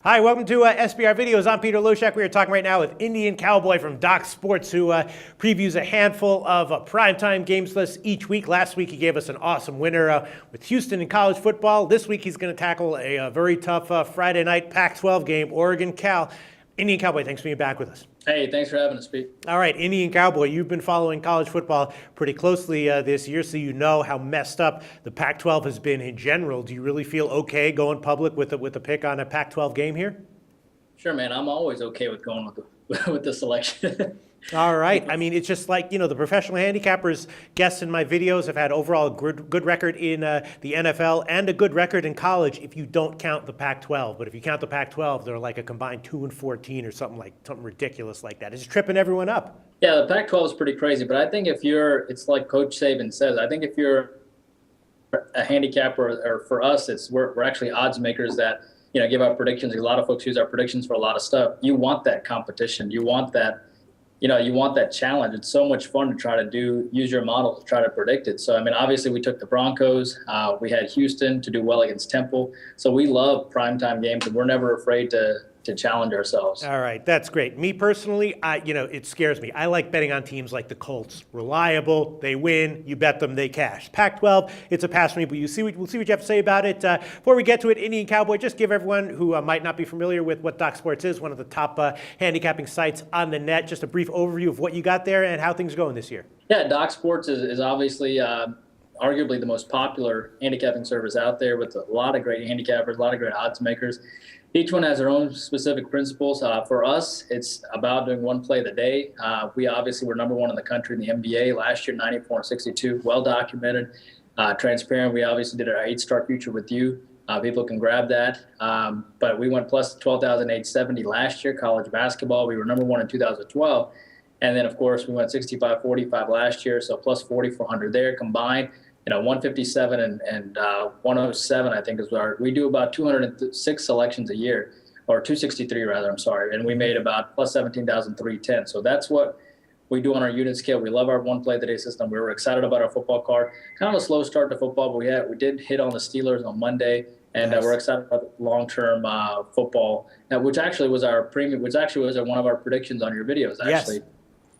Hi, welcome to SBR Videos. I'm Peter Loshak. We are talking right now with Indian Cowboy from Doc Sports, who previews a handful of primetime games lists each week. Last week, he gave us an awesome winner with Houston in college football. This week, he's going to tackle a very tough Friday night Pac-12 game, Oregon-Cal. Indian Cowboy, thanks for being back with us. Hey, thanks for having us, Pete. All right, Indian Cowboy, you've been following college football pretty closely this year, so you know how messed up the Pac-12 has been in general. Do you really feel okay going public with a pick on a Pac-12 game here? Sure, man. I'm always okay with going with the selection. All right. I mean, it's just like, the professional handicappers guests in my videos have had overall a good record in the NFL and a good record in college if you don't count the Pac-12. But if you count the Pac-12, they're like a combined 2-14 or something ridiculous like that. It's just tripping everyone up. Yeah, the Pac-12 is pretty crazy. But I think it's like Coach Saban says, I think if you're a handicapper, or for us, we're actually odds makers that, give out predictions. A lot of folks use our predictions for a lot of stuff. You want that competition. You want that. You want that challenge. It's so much fun to try to use your model to try to predict it. So, I mean, obviously we took the Broncos. We had Houston to do well against Temple. So we love primetime games, and we're never afraid to challenge ourselves. All right, that's great. Me personally, it scares me. I like betting on teams like the Colts. Reliable, they win, you bet them, they cash. Pac-12, it's a pass for me, but we'll see what you have to say about it. Before we get to it, Indian Cowboy, just give everyone who might not be familiar with what Doc Sports is, one of the top handicapping sites on the net, just a brief overview of what you got there and how things are going this year. Yeah, Doc Sports is obviously arguably the most popular handicapping service out there, with a lot of great handicappers, a lot of great odds makers. Each one has their own specific principles. For us, it's about doing one play of the day. We obviously were number one in the country in the NBA last year, 94-62, well documented, transparent. We obviously did our 8-star future with you. People can grab that. But we went plus 12,870 last year, college basketball. We were number one in 2012. And then, of course, we went 65-45 last year, so plus 4,400 there combined. 157 and 107, I think, is we do about 206 selections a year, or 263 rather, I'm sorry. And we made about plus 17,310. So that's what we do on our unit scale. We love our one play of the day system. We were excited about our football card. Kind of a slow start to football, but we did hit on the Steelers on Monday. And nice. We're excited about the long-term football, which actually was our premium, which actually was one of our predictions on your videos, actually. Yes.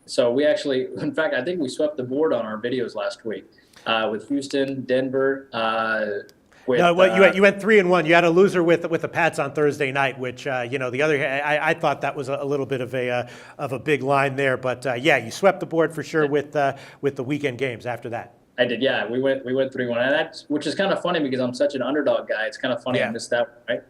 So we actually, in fact, I think we swept the board on our videos last week. With Houston, Denver. You went 3-1. You had a loser with the Pats on Thursday night, which the other. I thought that was a little bit of a big line there, but you swept the board for sure with the weekend games after that. I did, yeah. We went 3-1, and which is kind of funny because I'm such an underdog guy. It's kind of funny I missed that one, right?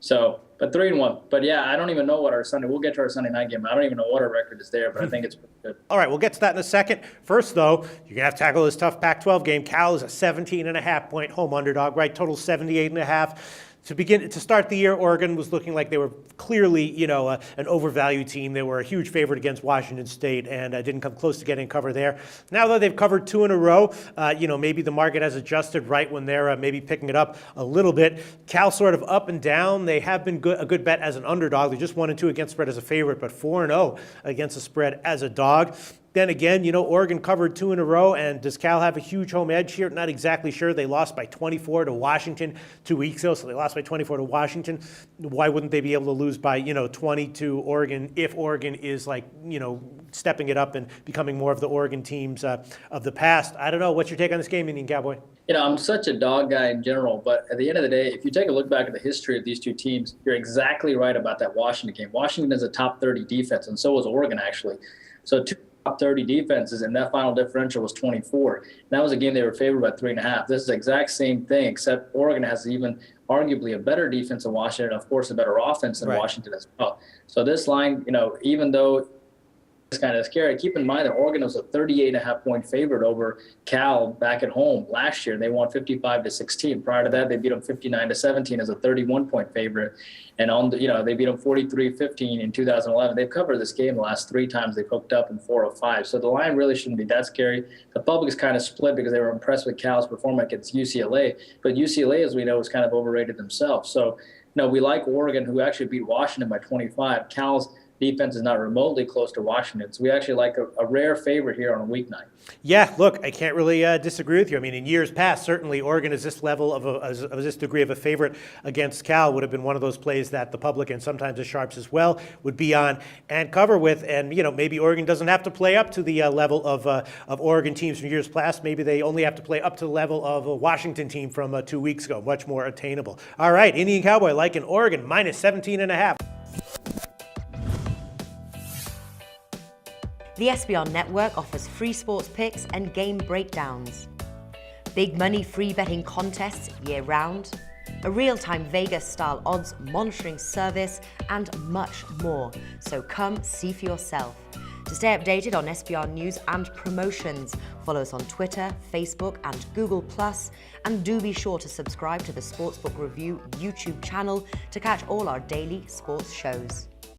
So, but 3-1. But yeah, I don't even know what our Sunday. We'll get to our Sunday night game. I don't even know what our record is there, but I think it's pretty good. All right, we'll get to that in a second. First, though, you're gonna have to tackle this tough Pac-12 game. Cal is a 17.5-point home underdog, right? Total 78.5. To start the year, Oregon was looking like they were clearly, an overvalued team. They were a huge favorite against Washington State and didn't come close to getting cover there. Now that they've covered 2 in a row, maybe the market has adjusted right when they're maybe picking it up a little bit. Cal sort of up and down. They have been a good bet as an underdog. They just 1-2 against spread as a favorite, but 4-0 against the spread as a dog. Then again, Oregon covered 2 in a row, and does Cal have a huge home edge here? Not exactly sure. They lost by 24 to Washington 2 weeks ago, so they lost by 24 to Washington. Why wouldn't they be able to lose by, 20 to Oregon if Oregon is stepping it up and becoming more of the Oregon teams of the past? I don't know. What's your take on this game, Indian Cowboy? I'm such a dog guy in general, but at the end of the day, if you take a look back at the history of these two teams, you're exactly right about that Washington game. Washington is a top 30 defense, and so was Oregon, actually. So two top 30 defenses, and that final differential was 24. And that was a game they were favored by 3.5. This is the exact same thing, except Oregon has even arguably a better defense than Washington, and of course a better offense than Washington as well. So this line, even though it's kind of scary, keep in mind that Oregon was a 38.5-point favorite over Cal back at home last year. They won 55-16. Prior to that, they beat them 59-17 as a 31-point favorite. And they beat them 43-15 in 2011. They've covered this game the last 3 times they've hooked up in 4 of 5. So the line really shouldn't be that scary. The public is kind of split because they were impressed with Cal's performance against UCLA. But UCLA, as we know, is kind of overrated themselves. So, we like Oregon, who actually beat Washington by 25. Cal's defense is not remotely close to Washington. So we actually like a rare favorite here on a weeknight. Yeah, look, I can't really disagree with you. I mean, in years past, certainly Oregon is this level of this degree of a favorite against Cal would have been one of those plays that the public and sometimes the sharps as well would be on and cover with. And maybe Oregon doesn't have to play up to the level of Oregon teams from years past. Maybe they only have to play up to the level of a Washington team from 2 weeks ago. Much more attainable. All right, Indian Cowboy like in Oregon minus 17.5. The SBR Network offers free sports picks and game breakdowns, big money free betting contests year-round, a real-time Vegas-style odds monitoring service, and much more. So come see for yourself. To stay updated on SBR news and promotions, follow us on Twitter, Facebook, and Google+, and do be sure to subscribe to the Sportsbook Review YouTube channel to catch all our daily sports shows.